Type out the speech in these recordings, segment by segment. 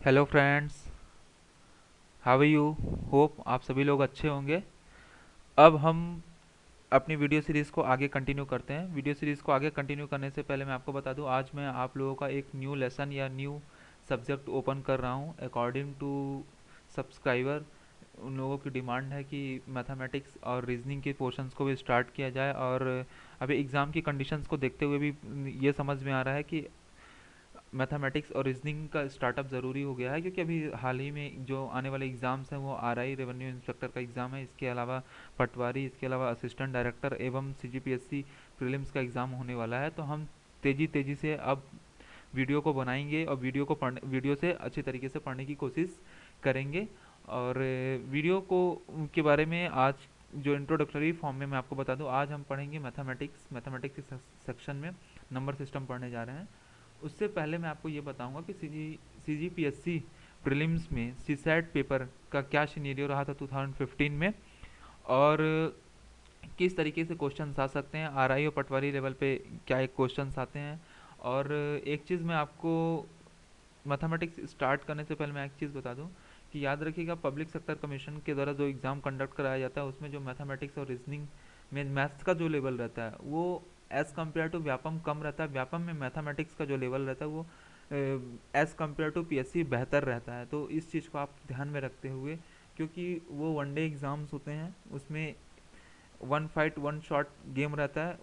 Hello friends, how are you. Hope आप सभी लोग अच्छे होंगे। अब हम अपनी वीडियो सीरीज़ को आगे कंटिन्यू करते हैं। वीडियो सीरीज़ को आगे कंटिन्यू करने से पहले मैं आपको बता दूं, आज मैं आप लोगों का एक न्यू लेसन या न्यू सब्जेक्ट ओपन कर रहा हूं अकॉर्डिंग टू सब्सक्राइबर। उन लोगों की डिमांड है कि मैथमेटिक्स और रीजनिंग के पोर्शंस को भी स्टार्ट किया जाए, और अभी एग्ज़ाम की कंडीशंस को देखते हुए भी ये समझ में आ रहा है कि मैथमेटिक्स और रीजनिंग का स्टार्टअप ज़रूरी हो गया है, क्योंकि अभी हाल ही में जो आने वाले एग्ज़ाम्स हैं वो आरआई रेवेन्यू इंस्पेक्टर का एग्ज़ाम है, इसके अलावा पटवारी, इसके अलावा असिस्टेंट डायरेक्टर एवं सीजीपीएससी प्रीलिम्स का एग्ज़ाम होने वाला है। तो हम तेज़ी तेज़ी से अब वीडियो को बनाएंगे और वीडियो से अच्छी तरीके से पढ़ने की कोशिश करेंगे। और वीडियो को के बारे में आज जो इंट्रोडक्टरी फॉर्म में मैं आपको बता दूं, आज हम पढ़ेंगे मैथमेटिक्स के सेक्शन में नंबर सिस्टम पढ़ने जा रहे हैं। उससे पहले मैं आपको ये बताऊंगा कि C G P S C prelims में सी सैट पेपर का क्या सिनेरियो रहा था 2015 में, और किस तरीके से क्वेश्चंस आ सकते हैं आर आई और पटवारी लेवल पे, क्या एक क्वेश्चंस आते हैं। और एक चीज़ मैं आपको मैथमेटिक्स स्टार्ट करने से पहले मैं एक चीज़ बता दूं कि याद रखिएगा, पब्लिक सेक्टर कमीशन के द्वारा जो एग्ज़ाम कंडक्ट कराया जाता है उसमें जो मैथमेटिक्स और रीजनिंग में मैथ्स का जो लेवल रहता है वो एज़ कम्पेयर टू व्यापम कम रहता है। व्यापम में मैथमेटिक्स का जो लेवल रहता है वो एज़ कम्पेयर टू पीएससी बेहतर रहता है। तो इस चीज़ को आप ध्यान में रखते हुए, क्योंकि वो वनडे एग्ज़ाम्स होते हैं, उसमें one fight one shot game रहता है,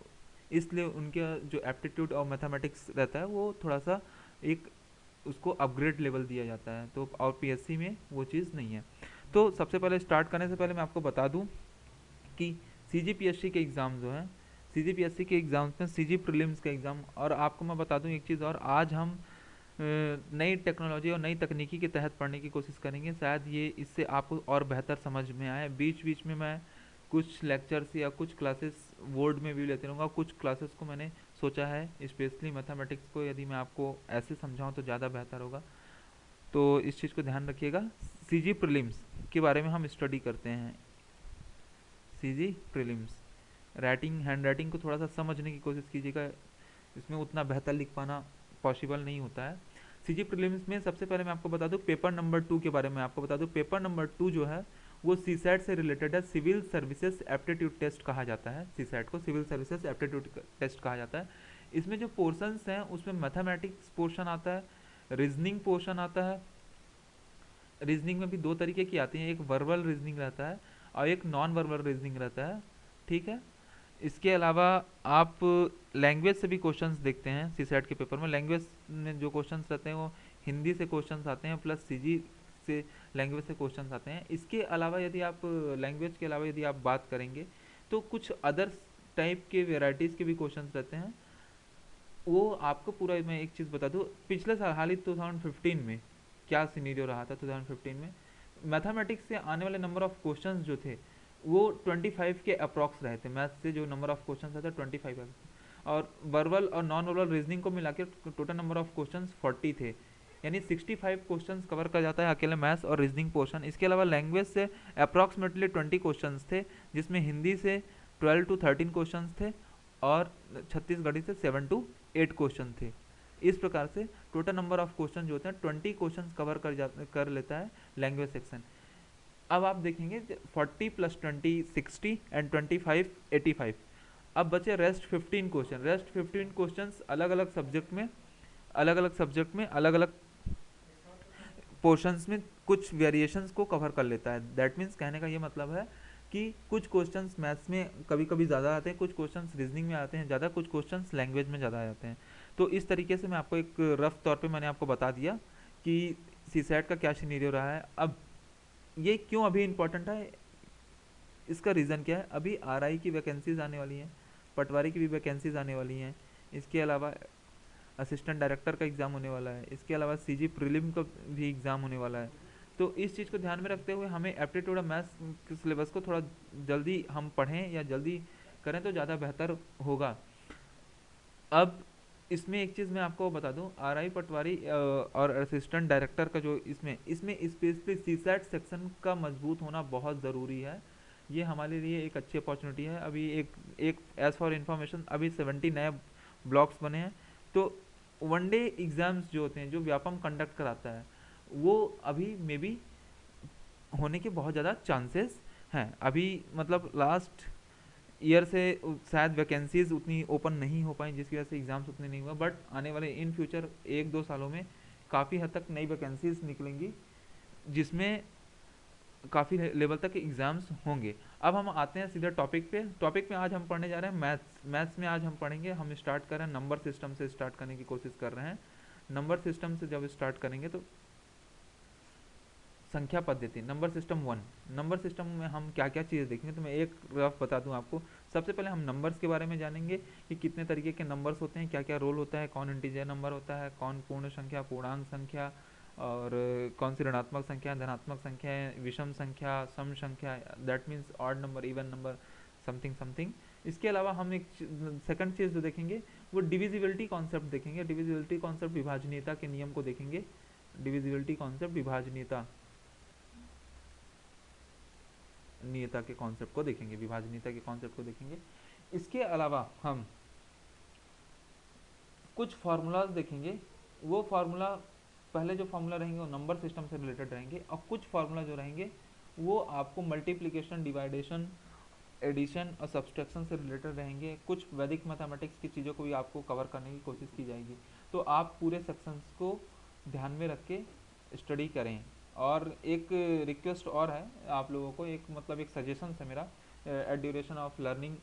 इसलिए उनका जो एप्टीट्यूड और मैथमेटिक्स रहता है वो थोड़ा सा एक उसको अपग्रेड लेवल दिया जाता है। तो और पीएससी में वो चीज़ नहीं है। तो सबसे पहले स्टार्ट करने से पहले मैं आपको बता दूं कि सीजीपीएससी के एग्ज़ाम जो हैं, सीजीपीएससी के एग्ज़ाम्स में सीजी प्रीलिम्स का एग्ज़ाम, और आपको मैं बता दूं एक चीज़ और, आज हम नई टेक्नोलॉजी और नई तकनीकी के तहत पढ़ने की कोशिश करेंगे। शायद ये इससे आपको और बेहतर समझ में आए। बीच बीच में मैं कुछ लेक्चर्स या कुछ क्लासेस वर्ड में भी लेते रहूँगा। कुछ क्लासेस को मैंने सोचा है स्पेशली मैथमेटिक्स को यदि मैं आपको ऐसे समझाऊँ तो ज़्यादा बेहतर होगा। तो इस चीज़ को ध्यान रखिएगा। सीजी प्रीलिम्स के बारे में हम स्टडी करते हैं। CG prelims writing, hand writing को थोड़ा सा समझने की कोशिश कीजिएगा, इसमें उतना बेहतर लिख पाना पॉसिबल नहीं होता है। सीजी प्रीलिम्स में सबसे पहले मैं आपको बता दूं पेपर नंबर 2 के बारे में आपको बता दूं। पेपर नंबर 2 जो है वो सीसैट से रिलेटेड है। सिविल सर्विसेज एप्टीट्यूड टेस्ट कहा जाता है, सीसैट को सिविल सर्विसेज एप्टीट्यूड टेस्ट कहा जाता है। इसमें जो पोर्शंस हैं उसमें मैथमेटिक्स पोर्शन आता है, रीजनिंग पोर्शन आता है। रीजनिंग में भी दो तरीके की आती हैं, एक वर्बल रीजनिंग रहता है और एक नॉन वर्बल रीजनिंग रहता है, ठीक है। इसके अलावा आप लैंग्वेज से भी क्वेश्चंस देखते हैं। सी सेट के पेपर में लैंग्वेज में जो क्वेश्चंस रहते हैं वो हिंदी से क्वेश्चंस आते हैं, प्लस सीजी से लैंग्वेज से क्वेश्चंस आते हैं। इसके अलावा यदि आप लैंग्वेज के अलावा यदि आप बात करेंगे तो कुछ अदर्स टाइप के वेराइटीज़ के भी क्वेश्चंस रहते हैं। वो आपको पूरा, मैं एक चीज़ बता दूँ, पिछले साल हाल ही 2015 में क्या सिनेरियो रहा था। 2015 में मैथमेटिक्स से आने वाले नंबर ऑफ क्वेश्चंस जो थे वो 25 के अप्रॉक्स रहे थे। मैथ से जो नंबर ऑफ क्वेश्चंस आते 25, और वर्बल और नॉन वर्बल रीजनिंग को मिला के टोटल नंबर ऑफ क्वेश्चंस 40 थे। यानी 65 क्वेश्चंस कवर कर जाता है अकेले मैथ्स और रीजनिंग पोर्शन। इसके अलावा लैंग्वेज से अप्रॉक्सीमेटली 20 क्वेश्चंस थे, जिसमें हिंदी से 12 to 13 क्वेश्चंस थे, और छत्तीसगढ़ी से 7 to 8 क्वेश्चन थे। इस प्रकार से टोटल नंबर ऑफ क्वेश्चन जो होते हैं 20 क्वेश्चन कवर कर लेता है लैंग्वेज सेक्शन। अब आप देखेंगे 40 + 20 60 एंड 25 85। अब बचे रेस्ट 15 क्वेश्चन। रेस्ट 15 क्वेश्चन अलग अलग सब्जेक्ट में अलग अलग पोर्शंस में कुछ वेरिएशंस को कवर कर लेता है। दैट मीन्स कहने का ये मतलब है कि कुछ क्वेश्चंस मैथ्स में कभी कभी ज़्यादा आते हैं, कुछ क्वेश्चंस रीजनिंग में आते हैं ज़्यादा, कुछ क्वेश्चंस लैंग्वेज में ज़्यादा आ जाते हैं। तो इस तरीके से मैं आपको एक रफ तौर पे मैंने आपको बता दिया कि सी सैट का क्या सिनेरियो रहा है। अब ये क्यों अभी इम्पोर्टेंट है, इसका रीज़न क्या है। अभी आरआई की वैकेंसीज आने वाली हैं, पटवारी की भी वैकेंसीज आने वाली हैं, इसके अलावा असिस्टेंट डायरेक्टर का एग्ज़ाम होने वाला है, इसके अलावा सीजी प्रीलिम का भी एग्ज़ाम होने वाला है। तो इस चीज़ को ध्यान में रखते हुए हमें एप्टीट्यूड और मैथ्स के सिलेबस को थोड़ा जल्दी हम पढ़ें या जल्दी करें तो ज़्यादा बेहतर होगा। अब इसमें एक चीज़ मैं आपको बता दूं, आरआई पटवारी और असिस्टेंट डायरेक्टर का जो इसमें इसमें स्पेशली सीसैट सेक्शन का मजबूत होना बहुत ज़रूरी है। ये हमारे लिए एक अच्छी अपॉर्चुनिटी है। अभी एक एक एज फॉर इन्फॉर्मेशन अभी 70 नए ब्लॉक्स बने हैं। तो वनडे एग्ज़ाम्स जो होते हैं जो व्यापम कंडक्ट कराता है वो अभी मे बी होने के बहुत ज़्यादा चांसेस हैं। अभी मतलब लास्ट ईयर से शायद वैकेंसीज उतनी ओपन नहीं हो पाई, जिसकी वजह से एग्ज़ाम्स उतने नहीं हुआ, बट आने वाले इन फ्यूचर 1-2 सालों में काफ़ी हद तक नई वैकेंसीज निकलेंगी, जिसमें काफ़ी लेवल तक एग्ज़ाम्स होंगे। अब हम आते हैं सीधा टॉपिक पे आज हम पढ़ने जा रहे हैं मैथ्स में आज हम पढ़ेंगे। हम स्टार्ट कर रहे हैं नंबर सिस्टम से, स्टार्ट करने की कोशिश कर रहे हैं। नंबर सिस्टम से जब स्टार्ट करेंगे तो संख्या पद्धति नंबर सिस्टम 1। नंबर सिस्टम में हम क्या क्या चीज़ें देखेंगे, तो मैं एक रफ बता दूं आपको। सबसे पहले हम नंबर्स के बारे में जानेंगे कि कितने तरीके के नंबर्स होते हैं, क्या क्या रोल होता है, कौन इंटीजर नंबर होता है, कौन पूर्ण संख्या, पूर्णांक संख्या, और कौन सी ऋणात्मक संख्या, धनात्मक संख्या है, विषम संख्या, सम संख्या, that means odd number, even number, something something. इसके अलावा हम एक सेकंड चीज़ जो देखेंगे वो डिविजिबिलिटी कॉन्सेप्ट देखेंगे। डिविजिबिलिटी कॉन्सेप्ट विभाजनीयता के नियम को देखेंगे। डिविजिबिलिटी कॉन्सेप्ट विभाजनीयता नियता के कॉन्सेप्ट को देखेंगे, विभाजनीयता के कॉन्सेप्ट को देखेंगे। इसके अलावा हम कुछ फार्मूलाज देखेंगे। वो फार्मूला, पहले जो फार्मूला रहेंगे वो नंबर सिस्टम से रिलेटेड रहेंगे, और कुछ फार्मूला जो रहेंगे वो आपको मल्टीप्लिकेशन, डिवाइडेशन, एडिशन और सब्सट्रैक्शन से रिलेटेड रहेंगे। कुछ वैदिक मैथमेटिक्स की चीज़ों को भी आपको कवर करने की कोशिश की जाएगी। तो आप पूरे सेक्शंस को ध्यान में रख के स्टडी करें। और एक रिक्वेस्ट और है आप लोगों को, एक मतलब एक सजेशन है मेरा, एट ड्यूरेशन ऑफ लर्निंग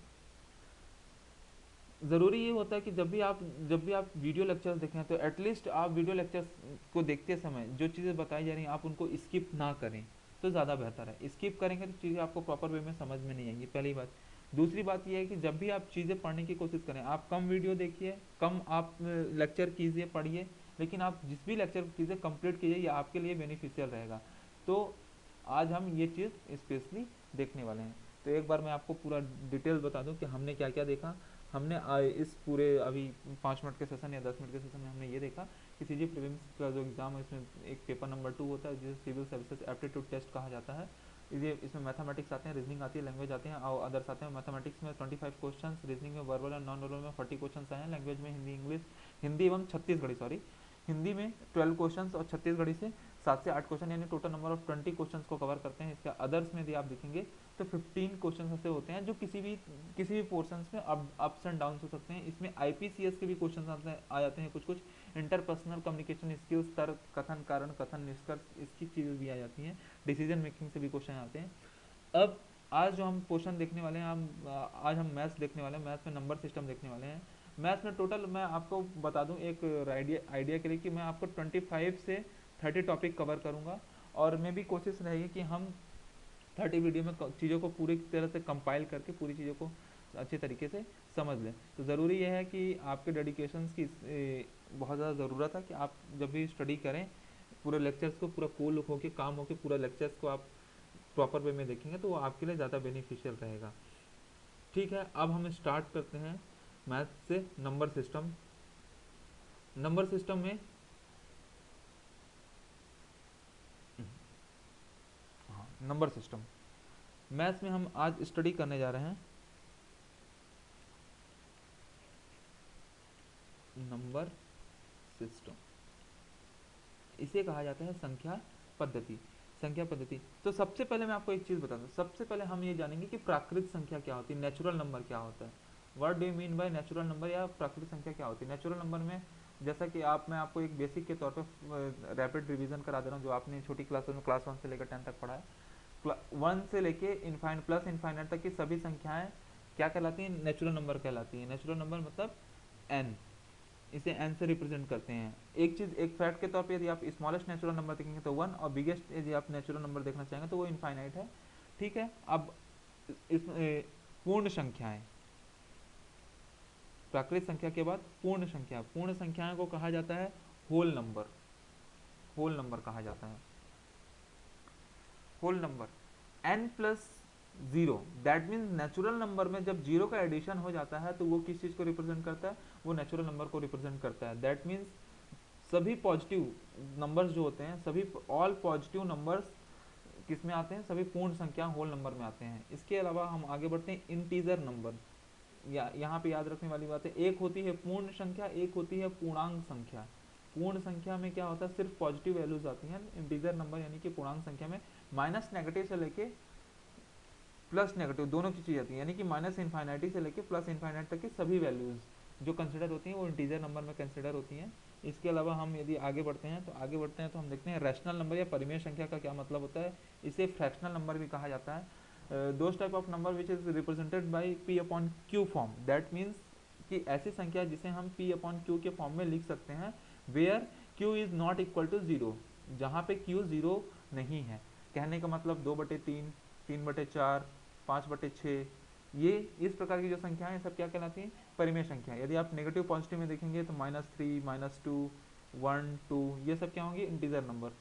ज़रूरी ये होता है कि जब भी आप वीडियो लेक्चर्स देखें तो एटलीस्ट आप वीडियो लेक्चर्स को देखते समय जो चीज़ें बताई जा रही हैं आप उनको स्किप ना करें, तो ज़्यादा बेहतर है। स्किप करेंगे तो चीज़ें आपको प्रॉपर वे में समझ में नहीं आएंगी, पहली बात। दूसरी बात यह है कि जब भी आप चीज़ें पढ़ने की कोशिश करें, आप कम वीडियो देखिए, कम आप लेक्चर कीजिए, पढ़िए, लेकिन आप जिस भी लेक्चर कीजिए कंप्लीट कीजिए, ये आपके लिए बेनिफिशियल रहेगा। तो आज हम ये चीज़ स्पेशली देखने वाले हैं। तो एक बार मैं आपको पूरा डिटेल बता दूं कि हमने क्या क्या देखा। हमने इस पूरे अभी 5 मिनट के सेशन या 10 मिनट के सेशन में हमने ये देखा कि सीजी प्रीलिम्स का जो एग्ज़ाम है इसमें एक पेपर नंबर 2 होता है जिसे सिविल सर्विसेज एप्टीट्यूड टेस्ट कहा जाता है। इसमें मैथमेटिक्स आते हैं, रीजनिंग आती है, लैंग्वेज आते हैं और अदर्स आते हैं। मैथमेटिक्स में 25 क्वेश्चन, रीजनिंग में वर्बल और नॉन वर्बल में 40 क्वेश्चन आए हैं, लैंग्वेज में हिंदी एवं छत्तीसगढ़ी, सॉरी, हिंदी में 12 क्वेश्चन और छत्तीसगढ़ी से 7 से 8 क्वेश्चन, यानी टोटल नंबर ऑफ 20 क्वेश्चन को कवर करते हैं। इसके अदर्स में यदि आप देखेंगे तो 15 क्वेश्चन ऐसे होते हैं जो किसी भी पोर्शन में अप्स एंड डाउन हो सकते हैं। इसमें आईपीसीएस के भी क्वेश्चन आ जाते हैं, कुछ इंटरपर्सनल कम्युनिकेशन स्किल्स, तर्क कथन, कारण कथन, निष्कर्ष, इसकी चीज़ें भी आ जाती हैं। डिसीजन मेकिंग से भी क्वेश्चन आते हैं। अब आज जो हम क्वेश्चन देखने वाले हैं, आज हम मैथ्स देखने वाले हैं। मैथ्स में नंबर सिस्टम देखने वाले हैं। मैथ्स में टोटल मैं आपको बता दूं एक आइडिया के लिए कि मैं आपको 25 से 30 टॉपिक कवर करूंगा, और मैं भी कोशिश रहेगी कि हम 30 वीडियो में चीज़ों को पूरी तरह से कंपाइल करके पूरी चीज़ों को अच्छे तरीके से समझ लें। तो ज़रूरी यह है कि आपके डेडिकेशंस की बहुत ज़्यादा ज़रूरत है कि आप जब भी स्टडी करें पूरे लेक्चर्स को पूरा कूल होकर काम होकर पूरा लेक्चर्स को आप प्रॉपर वे में देखेंगे तो वो आपके लिए ज़्यादा बेनिफिशियल रहेगा। ठीक है, अब हम स्टार्ट करते हैं मैथ से नंबर सिस्टम। नंबर सिस्टम में हाँ, नंबर सिस्टम मैथ्स में हम आज स्टडी करने जा रहे हैं नंबर सिस्टम। इसे कहा जाता है संख्या पद्धति। संख्या पद्धति, तो सबसे पहले मैं आपको एक चीज़ बता दूं। सबसे पहले हम ये जानेंगे कि प्राकृत संख्या क्या होती है, नेचुरल नंबर क्या होता है। What do you mean by natural number, या प्राकृतिक संख्या क्या होती है। नेचुरल नंबर में जैसा कि मैं आपको एक बेसिक के तौर पर रैपिड रिवीजन करा दे रहा हूँ, जो आपने छोटी क्लासेस में क्लास 1 से लेकर 10 तक पढ़ा है। 1 से लेके इनफाइनाइट प्लस इनफाइनाइट तक की सभी संख्याएं क्या कहलाती हैं, नेचुरल नंबर कहलाती हैं। नेचुरल नंबर मतलब एन, इसे एन से रिप्रेजेंट करते हैं। एक चीज, एक फैक्ट के तौर पे यदि आप स्मॉलेस्ट नेचुरल नंबर देखेंगे तो 1, और बिगेस्ट यदि आप नेचुरल नंबर देखना चाहेंगे तो वो इनफाइनाइट है। ठीक है, अब इस पूर्ण संख्याएं, प्राकृतिक संख्या के बाद पूर्ण संख्याएं को कहा जाता है होल नंबर। होल नंबर कहा जाता है whole number. N plus zero, that means natural number में जब जीरो का एडिशन हो जाता है तो वो किस चीज को रिप्रेजेंट करता है, वो नेचुरल नंबर को रिप्रेजेंट करता है। दैट मीन्स सभी पॉजिटिव नंबर्स जो होते हैं, सभी ऑल पॉजिटिव नंबर्स किस में आते हैं, सभी पूर्ण संख्या होल नंबर में आते हैं। इसके अलावा हम आगे बढ़ते हैं इंटीजर नंबर। यहाँ पे याद रखने वाली बात है, एक होती है पूर्ण संख्या, एक होती है पूर्णांक संख्या। पूर्ण संख्या में क्या होता है, सिर्फ पॉजिटिव वैल्यूज आती हैं। इंटीजर नंबर यानी कि पूर्णांक संख्या में माइनस नेगेटिव से लेके प्लस नेगेटिव दोनों की चीज आती है, यानी कि माइनस इन्फाइनाइटी से लेके प्लस इन्फाइनाइट तक की सभी वैल्यूज जो कंसिडर होती हैं वो इंटीजर नंबर में कंसिडर होती हैं। इसके अलावा हम यदि आगे बढ़ते हैं तो हम देखते हैं रैशनल नंबर या परिमेय संख्या का क्या मतलब होता है। इसे फ्रैक्शनल नंबर भी कहा जाता है। Those type of number which is represented by P upon Q form, that means कि ऐसी संख्या जिसे हम पी अपॉन क्यू के फॉर्म में लिख सकते हैं, where Q is not equal to zero, जहाँ पे क्यू जीरो नहीं है। कहने का मतलब 2/3, 3/4, 5/6, ये इस प्रकार की जो संख्या है सब क्या कहलाती हैं, परिमेय संख्या। यदि आप नेगेटिव पॉजिटिव में देखेंगे तो -3, -2, 1, 2 ये सब क्या होंगे, इंटीजर नंबर।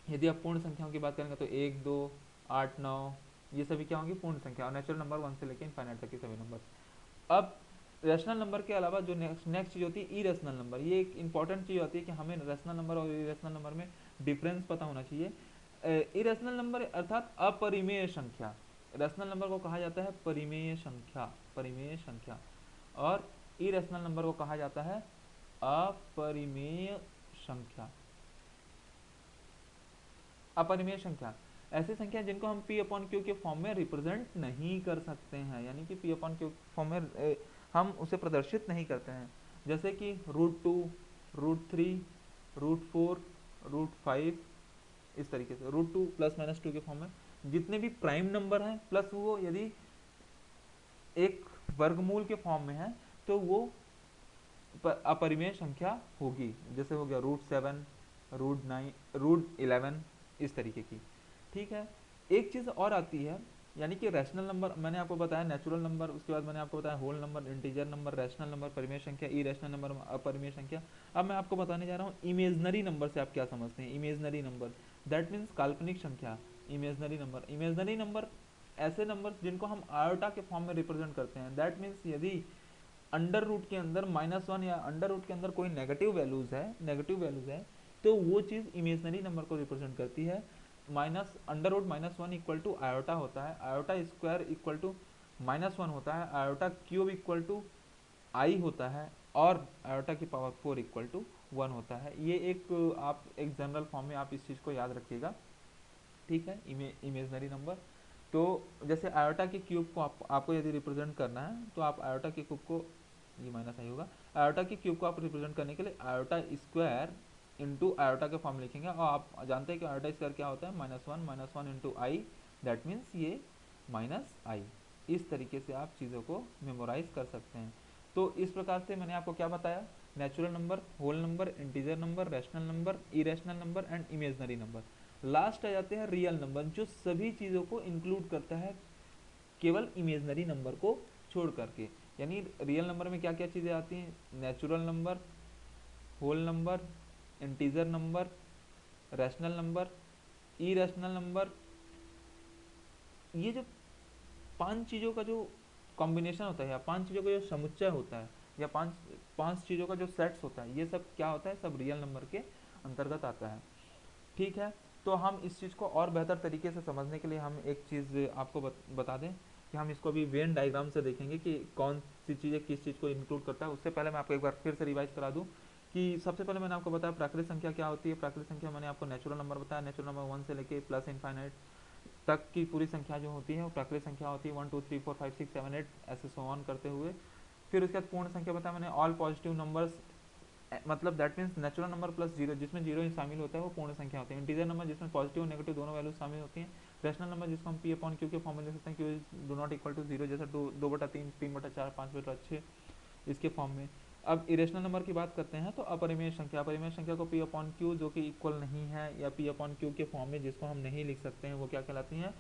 यदि आप पूर्ण संख्याओं की बात करेंगे तो 1, 2, 8, 9 ये सभी क्या होंगी, पूर्ण संख्या। और नेचुरल नंबर 1 से लेकर इनफाइनाइट तक के सभी नंबर। अब रेशनल नंबर के अलावा जो नेक्स्ट चीज होती है इरेशनल नंबर, ये एक इंपॉर्टेंट चीज होती है कि हमें रेशनल नंबर और इरेशनल नंबर में डिफरेंस पता होना चाहिए। इरेशनल नंबर अर्थात अपरिमेय संख्या, रेशनल नंबर को कहा जाता है परिमेय संख्या, परिमेय संख्या, और इरेशनल नंबर को कहा जाता है अपरिमेय संख्या। अपरिमेय संख्या ऐसी संख्या जिनको हम पी अपॉन क्यू के फॉर्म में रिप्रेजेंट नहीं कर सकते हैं, यानी कि पी अपॉन क्यू फॉर्म में हम उसे प्रदर्शित नहीं करते हैं। जैसे कि √2, √3, √4, √5, इस तरीके से √2 +-2 के फॉर्म में जितने भी प्राइम नंबर हैं, प्लस वो यदि एक वर्गमूल के फॉर्म में है तो वो अपरिमेय संख्या होगी। जैसे हो गया √7, √9, √11 इस तरीके की। ठीक है, एक चीज और आती है, यानी कि रैशनल नंबर मैंने आपको बताया, नेचुरल नंबर, उसके बाद मैंने आपको बताया whole number, integer number, rational number, परिमेय संख्या, इरेशनल नंबर, अपरिमेय संख्या। अब मैं आपको बताने जा रहा हूँ इमेजनरी नंबर से आप क्या समझते हैं। इमेजनरी नंबर दैट मीन्स काल्पनिक संख्या। इमेजनरी नंबर, इमेजनरी नंबर ऐसे नंबर जिनको हम आयोटा के फॉर्म में रिप्रेजेंट करते हैं। दैट मीन्स यदि अंडर रूट के अंदर -1 या अंडर रूट के अंदर कोई नेगेटिव वैल्यूज है तो वो चीज इमेजनरी नंबर को रिप्रेजेंट करती है। Minus under root -1 equal to iota होता है, आयोटा स्क्वायर इक्वल टू -1 होता है, iota cube equal to I होता है, और आयोटा की पावर 4 इक्वल टू 1 होता है। ये एक आप एक जनरल फॉर्म में आप इस चीज को याद रखिएगा। ठीक है, इमेजनरी नंबर। तो जैसे आयोटा के क्यूब को आपको यदि रिप्रेजेंट करना है तो आप आयोटा के क्यूब को, ये -i होगा, आयोटा के क्यूब को आप रिप्रेजेंट करने के लिए आयोटा स्क्वायर इंटू आयोटा के फॉर्म लिखेंगे। और आप जानते हैं कि आयोटा स्क्वायर क्या होता है, -1 इंटू आई, दैट मीन्स ये -i। इस तरीके से आप चीज़ों को मेमोराइज कर सकते हैं। तो इस प्रकार से मैंने आपको क्या बताया, natural number, whole number, integer number, rational number, irrational number and imaginary number. Last आ जाते हैं रियल नंबर, जो सभी चीज़ों को इंक्लूड करता है केवल इमेजनरी नंबर को छोड़ करके। यानी रियल नंबर में क्या क्या चीज़ें आती हैं, natural number, whole number, integer number, rational number, irrational number. ये जो 5 चीज़ों का जो कॉम्बिनेशन होता है या 5 चीज़ों का जो समुच्चय होता है या पांच पांच चीज़ों का जो सेट्स होता है, ये सब क्या होता है, सब रियल नंबर के अंतर्गत आता है। ठीक है, तो हम इस चीज़ को और बेहतर तरीके से समझने के लिए हम एक चीज़ आपको बता दें कि हम इसको अभी वेन डायग्राम से देखेंगे कि कौन सी चीज़ें किस चीज़ को इंक्लूड करता है। उससे पहले मैं आपको एक बार फिर से रिवाइज करा दूं कि सबसे पहले मैंने आपको बताया प्राकृतिक संख्या क्या होती है। प्राकृतिक संख्या मैंने आपको नेचुरल नंबर बताया, नेचुरल नंबर 1 से लेके प्लस इनफाइनाइट तक की पूरी संख्या जो होती है वो प्राकृतिक संख्या होती है, 1 2 3 4 5 6 7 8 ऐसे सो ऑन करते हुए। फिर उसके बाद पूर्ण संख्या बताया मैंने, ऑल पॉजिटिव नंबर्स, मतलब that means natural number plus zero, जिसमें जीरो ही शामिल होता है वो पूर्ण संख्या होती है। इंटीजर नंबर जिसमें पॉजिटिव और नेगेटिव दोनों वैल्यूज शामिल होती हैं। रैशनल नंबर जिसको हम पी अपॉन क्यू के फॉर्म में लिख सकते हैं, Q do not equal to zero, जैसे 2/3, 3/4, 5/6 इसके फॉर्म में। अब इरेशनल नंबर की बात करते हैं तो अपरिमेय संख्या, अपरिमेय संख्या को पी अपॉन क्यू जो कि इक्वल नहीं है या पी अपॉन क्यू के फॉर्म में जिसको हम नहीं लिख सकते हैं वो क्या कहलाती हैं,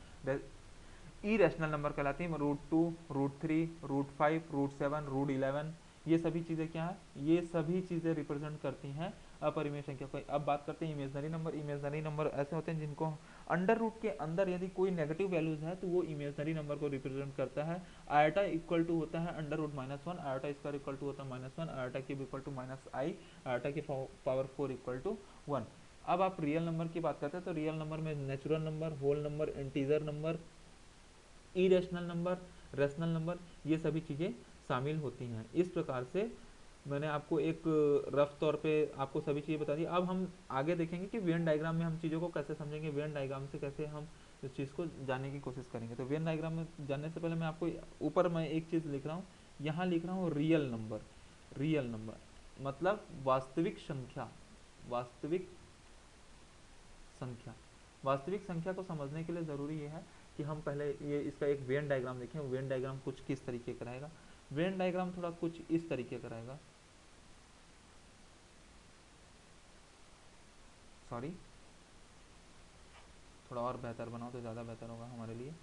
इरेशनल नंबर कहलाती है। √2, √3, √5, √7, √11 ये सभी चीज़ें क्या है, ये सभी चीज़ें रिप्रेजेंट करती हैं अपरिमेय संख्या को। अब बात करते हैं इमेजनरी नंबर। इमेजनरी नंबर ऐसे होते हैं जिनको अंडर रूट के अंदर यदि कोई नेगेटिव वैल्यूज है तो वो इमेजनरी नंबर को रिप्रेजेंट करता है। आयोटा इक्वल टू होता है under root -1, iota square equal to होता है -1, iota cube equal to -i, iota की पावर 4 इक्वल टू 1। अब आप रियल नंबर की बात करते हैं तो रियल नंबर में natural number, whole number, integer number, irrational number, rational number ये सभी चीज़ें शामिल होती हैं। इस प्रकार से मैंने आपको एक रफ तौर पे आपको सभी चीज़ें बता दी। अब हम आगे देखेंगे कि वेन डायग्राम में हम चीज़ों को कैसे समझेंगे, वेन डायग्राम से कैसे हम इस चीज़ को जानने की कोशिश करेंगे। तो वेन डायग्राम में जानने से पहले मैं आपको ऊपर मैं एक चीज़ लिख रहा हूँ, यहाँ लिख रहा हूँ रियल नंबर। रियल नंबर मतलब वास्तविक संख्या। वास्तविक संख्या, वास्तविक संख्या को समझने के लिए ज़रूरी ये है कि हम पहले ये इसका एक वेन डायग्राम देखें। वेन डायग्राम कुछ किस तरीके का रहेगा, वेन डायग्राम थोड़ा कुछ इस तरीके का रहेगा। सॉरी, थोड़ा और बेहतर बनाओ तो ज़्यादा बेहतर होगा हमारे लिए।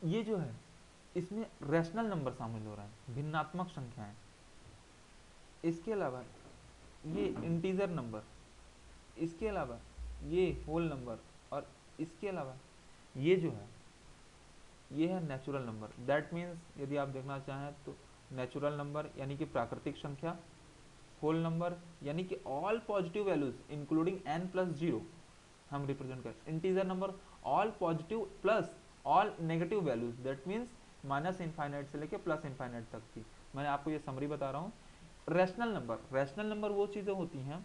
ये जो है इसमें रैशनल नंबर शामिल हो रहा है, भिन्नात्मक संख्याएं। इसके अलावा ये इंटीजर नंबर, इसके अलावा ये होल नंबर, और इसके अलावा ये जो है ये है नेचुरल नंबर। दैट मीन्स यदि आप देखना चाहें तो नेचुरल नंबर यानी कि प्राकृतिक संख्या, होल नंबर यानी कि all positive values including n plus zero हम रिप्रेजेंट कर। Integer number all positive plus all negative values, that means minus infinite से लेके प्लस इनफाइनाइट तक की। मैंने आपको ये समरी बता रहा हूँ। रैशनल नंबर, रैशनल नंबर वो चीज़ें होती हैं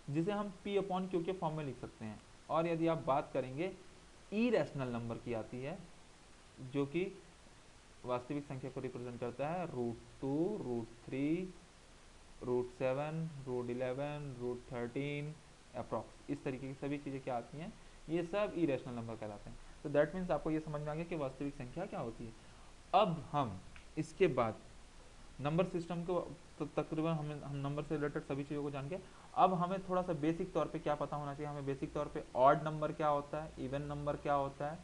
जिसे हम p अपॉन क्यू के फॉर्म में लिख सकते हैं। और यदि आप बात करेंगे ई रैशनल नंबर की आती है, जो कि वास्तविक संख्या को रिप्रेजेंट करता है √2, √3, √7, √11, √13 अप्रॉक्स। इस तरीके की सभी चीज़ें क्या आती हैं, ये सब इरेशनल नंबर कहलाते हैं। तो दैट मीन्स आपको ये समझ में आ गया कि वास्तविक संख्या क्या होती है। अब हम इसके बाद नंबर सिस्टम को तकरीबन हम नंबर से रिलेटेड सभी चीज़ों को जान के, अब हमें थोड़ा सा बेसिक तौर पे क्या पता होना चाहिए। हमें बेसिक तौर पे ऑड नंबर क्या होता है, इवन नंबर क्या होता है,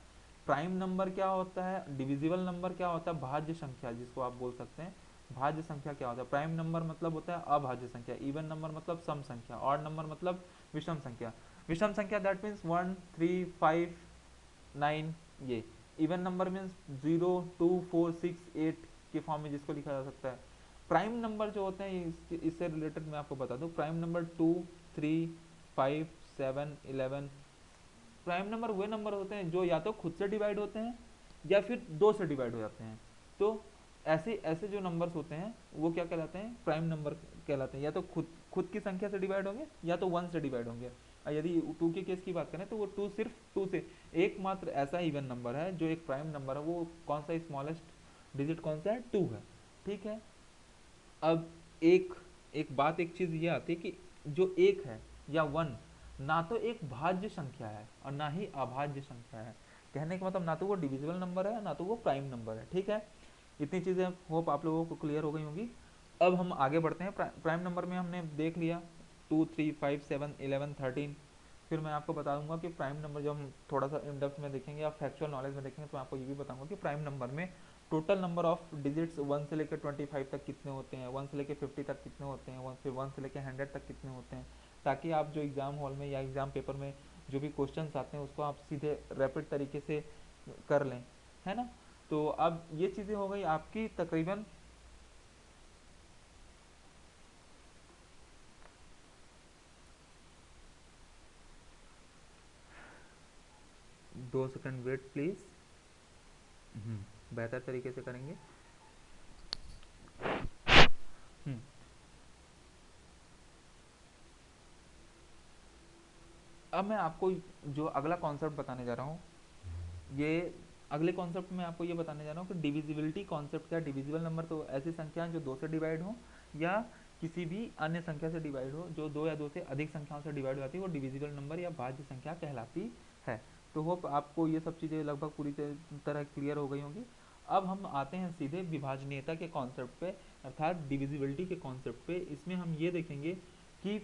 प्राइम नंबर क्या होता है, डिविजिबल नंबर क्या होता है, भाज्य संख्या जिसको आप बोल सकते हैं, भाज्य संख्या क्या होता है। प्राइम नंबर मतलब होता है अभाज्य संख्या, इवन नंबर मतलब सम संख्या, ऑड नंबर मतलब विषम संख्या। विषम संख्या दैट मीन्स 1, 3, 5, 9। ये इवन नंबर मीन्स 0, 2, 4, 6, 8 के फॉर्म में जिसको लिखा जा सकता है। प्राइम नंबर जो होते हैं इससे रिलेटेड मैं आपको बता दूं, प्राइम नंबर 2, 3, 5, 7, 11। प्राइम नंबर वे नंबर होते हैं जो या तो खुद से डिवाइड होते हैं या फिर दो से डिवाइड हो जाते हैं। तो ऐसे ऐसे जो नंबर्स होते हैं वो क्या कहलाते हैं, प्राइम नंबर कहलाते हैं। या तो खुद खुद की संख्या से डिवाइड होंगे या तो वन से डिवाइड होंगे। और यदि टू के केस की बात करें तो वो टू सिर्फ टू से, एकमात्र ऐसा इवन नंबर है जो एक प्राइम नंबर है, वो कौन सा, स्मॉलेस्ट डिजिट कौन सा है, टू है। ठीक है। अब एक एक बात, एक चीज ये आती है कि जो एक है या वन, ना तो एक भाज्य संख्या है और ना ही अभाज्य संख्या है। कहने का मतलब ना तो वो डिविजिबल नंबर है ना तो वो प्राइम नंबर है। ठीक है, इतनी चीजें होप आप लोगों को क्लियर हो गई होंगी। अब हम आगे बढ़ते हैं। प्राइम नंबर में हमने देख लिया 2, 3, 5, 7, 11, 13। फिर मैं आपको बता दूंगा कि प्राइम नंबर जब हम थोड़ा सा इन डेप्थ में देखेंगे या फैक्चुअल नॉलेज में देखेंगे तो मैं आपको ये भी बताऊंगा कि प्राइम नंबर में टोटल नंबर ऑफ डिजिट्स 1 से लेकर 25 तक कितने होते हैं, 1 से लेकर 50 तक कितने होते हैं, फिर 1 से लेकर 100 तक कितने होते हैं, ताकि आप जो एग्ज़ाम हॉल में या एग्ज़ाम पेपर में जो भी क्वेश्चंस आते हैं उसको आप सीधे रैपिड तरीके से कर लें, है ना। तो अब ये चीज़ें हो गई आपकी तकरीबन 2 सेकंड वेट प्लीज़। बेहतर तरीके से करेंगे। हम्म, अब मैं आपको जो अगला कॉन्सेप्ट बताने जा रहा हूँ, ये अगले कॉन्सेप्ट में आपको ये बताने जा रहा हूँ कि डिविजिबिलिटी कॉन्सेप्ट क्या है। डिविजिबल नंबर तो ऐसी संख्या है जो दो से डिवाइड हो या किसी भी अन्य संख्या से डिवाइड हो, जो दो या दो से अधिक संख्याओं से डिवाइड हो जाती है, वो डिविजिबल नंबर या भाज्य संख्या कहलाती है। तो होप आपको ये सब चीज़ें लगभग पूरी तरह क्लियर हो गई होंगी। अब हम आते हैं सीधे विभाजनीयता के कॉन्सेप्ट पे, अर्थात डिविजिबिलिटी के कॉन्सेप्ट पे। इसमें हम ये देखेंगे कि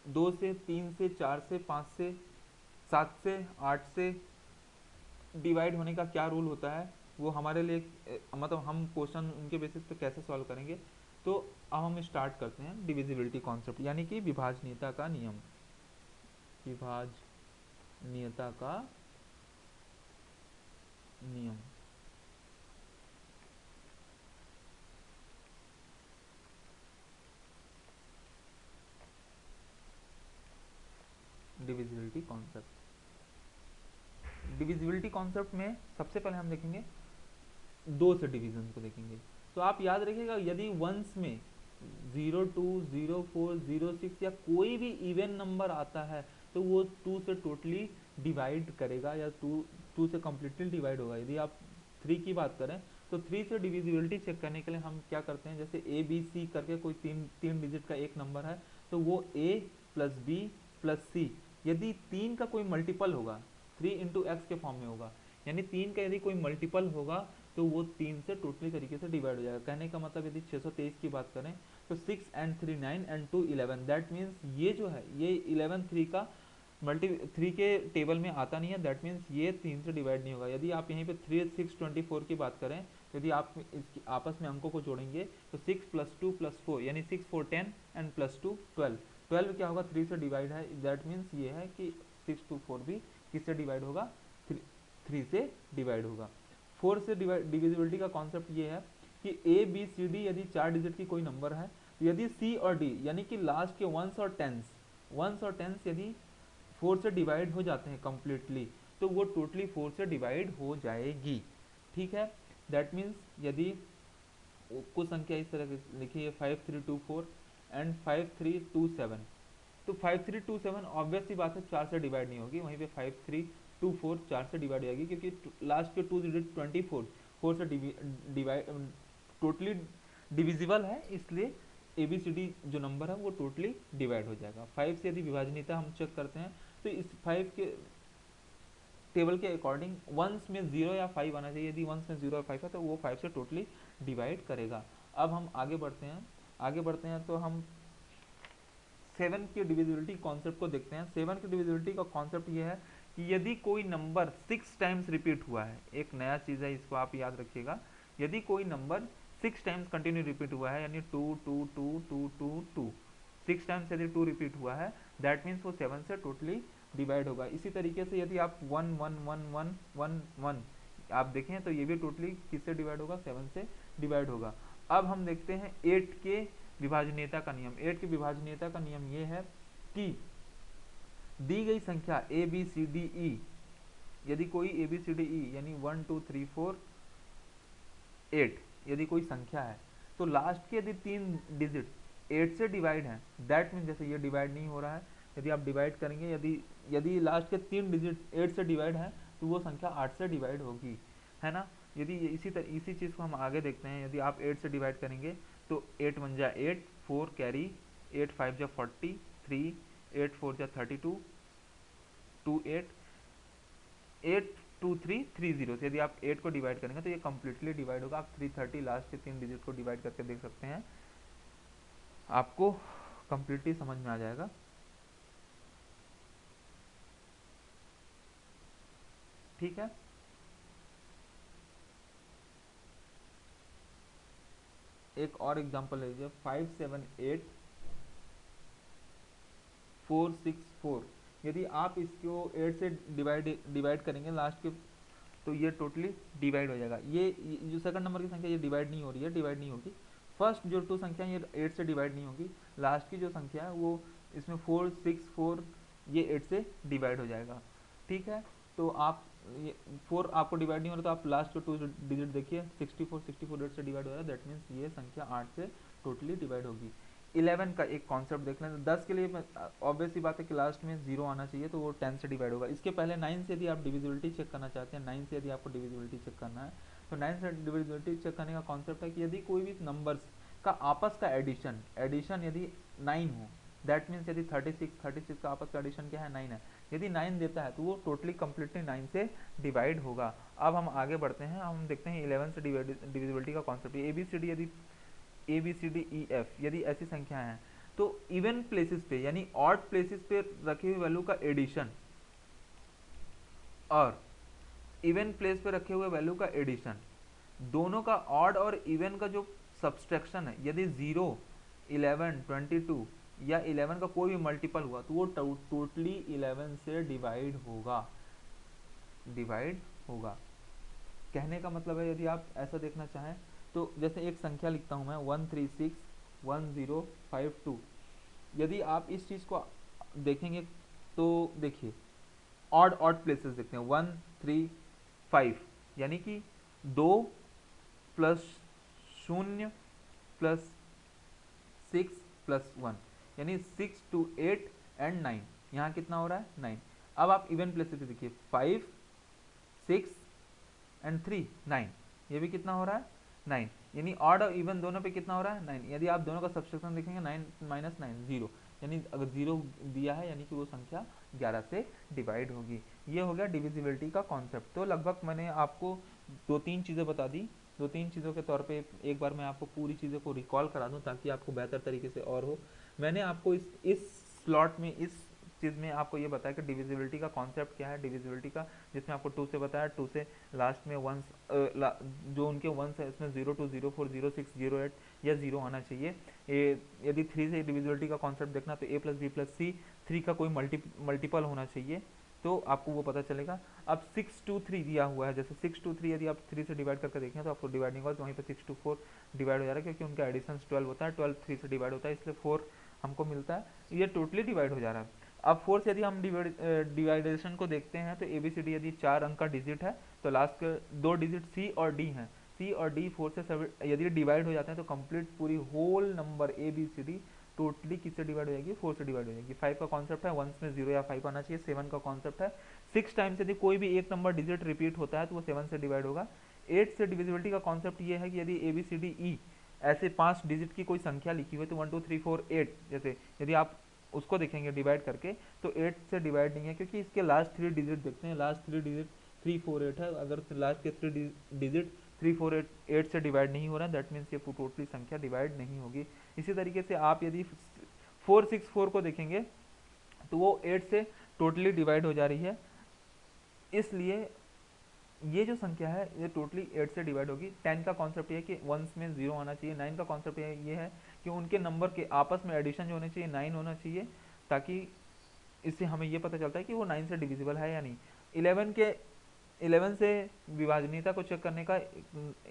2 से 3 से 4 से 5 से 7 से 8 से डिवाइड होने का क्या रूल होता है, वो हमारे लिए मतलब हम क्वेश्चन उनके बेसिस पे कैसे सॉल्व करेंगे। तो अब हम स्टार्ट करते हैं डिविजिबिलिटी कॉन्सेप्ट यानी कि विभाजनीयता का नियम। विभाजनीयता का नियम। डिविजिबिलिटी कॉन्सेप्ट, डिविजिबिलिटी कॉन्सेप्ट में सबसे पहले हम देखेंगे दो से डिवीजन को देखेंगे। तो आप याद रखिएगा यदि वंस में 02, 04, 06 या कोई भी इवन नंबर आता है तो वो 2 से टोटली डिवाइड करेगा या 2 से कम्प्लीटली डिवाइड होगा। यदि आप 3 की बात करें तो 3 से डिविजिबिलिटी चेक करने के लिए हम क्या करते हैं, जैसे ए बी सी करके कोई तीन डिजिट का एक नंबर है तो वो ए प्लस बी प्लस सी, यदि 3 का कोई मल्टीपल होगा 3 इंटू एक्स के फॉर्म में होगा, यानी 3 का यदि कोई मल्टीपल होगा तो वो 3 से टोटली तरीके से डिवाइड हो जाएगा। कहने का मतलब यदि 623 की बात करें तो 6 एंड 3 9 एंड 2 11, दैट मीन्स ये जो है ये 11 3 का मल्टी 3 के टेबल में आता नहीं है, दैट मीन्स ये 3 से डिवाइड नहीं होगा। यदि आप यहीं पे 3 6 24 की बात करें तो यदि आप इसकी आपस में अंकों को जोड़ेंगे तो 6 प्लस 2 प्लस 4 यानी 6 4 10 एंड प्लस 2 12, 12 क्या होगा 3 से डिवाइड है, दैट मीन्स ये है कि 6 2 4 भी किससे डिवाइड होगा 3 से डिवाइड होगा। 4 से डिविजिबिलिटी का कॉन्सेप्ट ये है कि ए बी सी डी यदि 4 डिजिट की कोई नंबर है, यदि सी और डी यानी कि लास्ट के वंस और टेंस यदि 4 से डिवाइड हो जाते हैं कम्प्लीटली तो वो टोटली 4 से डिवाइड हो जाएगी। ठीक है, दैट मीन्स यदि कुछ संख्या इस तरह की लिखी है 5324 एंड 5327, तो 5327 ऑब्वियस सी बात है 4 से डिवाइड नहीं होगी, वहीं पे 5324 4 से डिवाइड हो जाएगी क्योंकि लास्ट के 2 डिजिट 24 4 से डिवाइड टोटली डिविजिबल है, इसलिए ABCD जो नंबर है वो टोटली डिवाइड हो जाएगा। 5 से यदि विभाजनीयता हम चेक करते हैं तो इस 5 के टेबल के अकॉर्डिंग वंस में 0 या 5 आना चाहिए, यदि वंस में 0 या 5 है तो वो 5 से टोटली डिवाइड करेगा। अब हम आगे बढ़ते हैं तो हम 7 की डिविजिबिलिटी कॉन्सेप्ट को देखते हैं। 7 की डिविजिबिलिटी का कॉन्सेप्ट ये है कि यदि कोई नंबर 6 टाइम्स रिपीट हुआ है, एक नया चीज़ है इसको आप याद रखिएगा, यदि कोई नंबर 6 टाइम्स कंटिन्यू रिपीट हुआ है यानी 2 2 2 2 2 2 6 टाइम्स यदि 2 रिपीट हुआ है दैट मीन्स वो 7 से टोटली डिवाइड होगा। इसी तरीके से यदि आप 1 1 1 1 1 1 आप देखें तो ये भी टोटली किससे डिवाइड होगा 7 से डिवाइड होगा। अब हम देखते हैं 8 के विभाजनीयता का नियम। 8 की विभाजनीयता का नियम ये है कि दी गई संख्या A B C D E, यदि कोई A B C D E यानी 1 2 3 4 8 यदि कोई संख्या है तो लास्ट के यदि 3 डिजिट 8 से डिवाइड है, दैट मीन जैसे ये डिवाइड नहीं हो रहा है, यदि आप डिवाइड करेंगे यदि यदि लास्ट के 3 डिजिट 8 से डिवाइड है तो वो संख्या 8 से डिवाइड होगी, है ना। यदि इसी चीज़ को हम आगे देखते हैं, यदि आप 8 से डिवाइड करेंगे तो 8 1 जा 8 4 कैरी 8 5 जा 40 3 8 4 जा 32 2 8 8 2 3 3 0 से यदि आप 8 को डिवाइड करेंगे तो ये कम्प्लीटली डिवाइड होगा। आप 330 लास्ट के 3 डिजिट को डिवाइड करके देख सकते हैं, आपको कम्प्लीटली समझ में आ जाएगा। ठीक है, एक और एग्जांपल लीजिए 578 464, यदि आप इसको 8 से डिवाइड करेंगे लास्ट के तो ये टोटली डिवाइड हो जाएगा। ये जो सेकंड नंबर की संख्या ये डिवाइड नहीं हो रही है, डिवाइड नहीं होगी। फर्स्ट जो 2 संख्या ये 8 से डिवाइड नहीं होगी, लास्ट की जो संख्या है वो इसमें 4 6 4 ये 8 से डिवाइड हो जाएगा। ठीक है, तो आप ये 4 आपको डिवाइड नहीं हो रहा तो आप लास्ट के 2 डिजिट देखिए 64 64 8 से डिवाइड हो रहा है, दैट मीन्स ये संख्या 8 से टोटली डिवाइड होगी। 11 का एक कॉन्सेप्ट देख लें, 10 के लिए ऑब्वियस सी बात है कि लास्ट में 0 आना चाहिए तो वो 10 से डिवाइड होगा। इसके पहले 9 से यदि आप डिविजिबिलिटी चेक करना चाहते हैं, 9 से यदि आपको डिविजिबिलिटी चेक करना है तो 9 से डिविजिबिलिटी चेक करने का कॉन्सेप्ट है कि यदि कोई भी नंबर्स का आपस का एडिशन यदि 9 हो, दैट मीन्स यदि 36 का आपस का एडिशन क्या है 9 है, यदि 9 देता है तो वो टोटली कम्प्लीटली 9 से डिवाइड होगा। अब हम आगे बढ़ते हैं, हम देखते हैं 11 से डिविजिबिलिटी का कॉन्सेप्ट। ABCD यदि ABCDEF यदि ऐसी संख्या है तो इवन प्लेसेस पे यानी ऑड प्लेसेस पे रखी हुई वैल्यू का एडिशन और इवन प्लेस पे रखे हुए वैल्यू का एडिशन, दोनों का ऑड और इवन का जो सब्सट्रैक्शन है, यदि 0 11 22 या 11 का कोई भी मल्टीपल हुआ तो वो टोटली 11 से डिवाइड होगा। कहने का मतलब है यदि आप ऐसा देखना चाहें तो जैसे एक संख्या लिखता हूं मैं 1361052, यदि आप इस चीज़ को देखेंगे तो देखिए ऑड ऑड प्लेसेस देखते हैं 1 3 5 यानी कि 2 प्लस शून्य प्लस 6 + 1, यानी 6 2 8 एंड 9, यहाँ कितना हो रहा है 9। अब आप इवन प्लेसेस पे देखिए 5 6 एंड 3 9, ये भी कितना हो रहा है 9, यानी ऑड और इवन दोनों पे कितना हो रहा है 9। यदि आप दोनों का सब्सट्रैक्शन देखेंगे 9 - 9 0, यानी अगर 0 दिया है यानी कि वो संख्या 11 से डिवाइड होगी। ये हो गया डिविजिबिलिटी का कॉन्सेप्ट। तो लगभग मैंने आपको 2-3 चीज़ें बता दी। 2-3 चीज़ों के तौर पे एक बार मैं आपको पूरी चीज़ों को रिकॉल करा दूं ताकि आपको बेहतर तरीके से और हो। मैंने आपको इस स्लॉट में, इस चीज़ में आपको ये बताया कि डिविजिबिलिटी का कॉन्सेप्ट क्या है, डिविजिबिलिटी का, जिसमें आपको 2 से बताया, 2 से लास्ट में वंस जो उनके वंस है इसमें 0 2 0 4 0 6 0 8 या 0 आना चाहिए। यदि 3 से डिविजिबिलिटी का कॉन्सेप्ट देखना तो a + b + c, 3 का कोई मल्टीपल होना चाहिए, तो आपको वो पता चलेगा। अब 6 2 3 दिया हुआ है, जैसे 6 2 3 यदि आप 3 से डिवाइड करके देखें तो आपको डिवाइडिंग होगा, तो वहीं पे 6 2 4 डिवाइड हो जा रहा है, क्योंकि उनका एडिशन 12 होता है, 12 3 से डिवाइड होता है, इसलिए 4 हमको मिलता है, ये टोटली डिवाइड हो जा रहा है। अब 4 से यदि हम डिवाइडेशन को देखते हैं तो ABCD यदि 4 अंक का डिजिट है तो लास्ट के 2 डिजिट C और D हैं, C और D 4 से 7 यदि डिवाइड हो जाते हैं तो कंप्लीट पूरी होल नंबर ABCD टोटली किससे डिवाइड हो जाएगी, 4 से डिवाइड हो जाएगी। 5 का कॉन्सेप्ट है, वंस में 0 या 5 आना चाहिए। 7 का कॉन्सेप्ट है, 6 टाइम्स यदि कोई भी एक नंबर डिजिट रिपीट होता है तो वो 7 से डिवाइड होगा। 8 से डिविजिबिलिटी का कॉन्सेप्ट ये है कि यदि ABCDE ऐसे 5 डिजिट की कोई संख्या लिखी हुई तो 1 2 3 4 8, जैसे यदि आप उसको देखेंगे डिवाइड करके तो 8 से डिवाइड नहीं है, क्योंकि इसके लास्ट 3 डिजिट देखते हैं, लास्ट 3 डिजिट 3 4 8 है, अगर लास्ट के 3 डिजिट 3 4 8 से डिवाइड नहीं हो रहा है, दैट मीन्स ये टोटली संख्या डिवाइड नहीं होगी। इसी तरीके से आप यदि 4 6 4 को देखेंगे तो वो 8 से टोटली डिवाइड हो जा रही है, इसलिए ये जो संख्या है ये टोटली 8 से डिवाइड होगी। 10 का कॉन्सेप्ट ये है कि वंस में 0 आना चाहिए। 9 का कॉन्सेप्ट ये है कि उनके नंबर के आपस में एडिशन जो होने चाहिए 9 होना चाहिए, ताकि इससे हमें ये पता चलता है कि वो 9 से डिविजिबल है या नहीं। 11 से विभाजनीयता को चेक करने का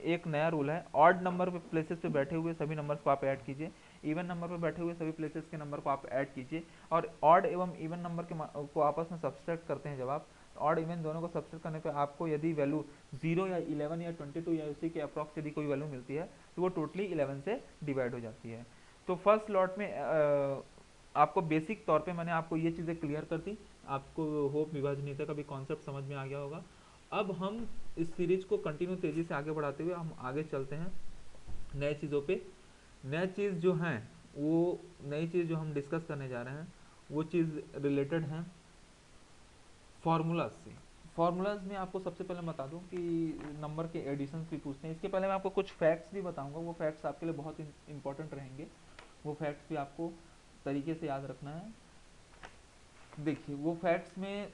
एक नया रूल है, ऑड नंबर पे प्लेसेस पे बैठे हुए सभी नंबर्स को आप ऐड कीजिए, इवन नंबर पे बैठे हुए सभी प्लेसेस के नंबर को आप ऐड कीजिए, और ऑड एवं इवन नंबर के को आपस में सब्सट्रैक्ट करते हैं जब आप ऑड इवन दोनों को सब्सट्रैक्ट करने पे आपको यदि वैल्यू 0 या 11 या 22 या उसी के अप्रॉक्स यदि कोई वैल्यू मिलती है तो वो टोटली 11 से डिवाइड हो जाती है। तो फर्स्ट लॉट में आपको बेसिक तौर पे मैंने आपको ये चीज़ें क्लियर कर दी, आपको होप विभाजनीयता का भी कॉन्सेप्ट समझ में आ गया होगा। अब हम इस सीरीज को कंटिन्यू तेज़ी से आगे बढ़ाते हुए हम आगे चलते हैं नए चीज़ों पे। नए चीज़ जो हैं वो नई चीज़ जो हम डिस्कस करने जा रहे हैं वो चीज़ रिलेटेड हैं फार्मूलाज से। फार्मूलाज में आपको सबसे पहले बता दूं कि नंबर के एडिशंस भी पूछते हैं, इसके पहले मैं आपको कुछ फैक्ट्स भी बताऊंगा, वो फैक्ट्स आपके लिए बहुत इंपॉर्टेंट रहेंगे, वो फैक्ट्स भी आपको तरीके से याद रखना है। देखिए वो फैक्ट्स में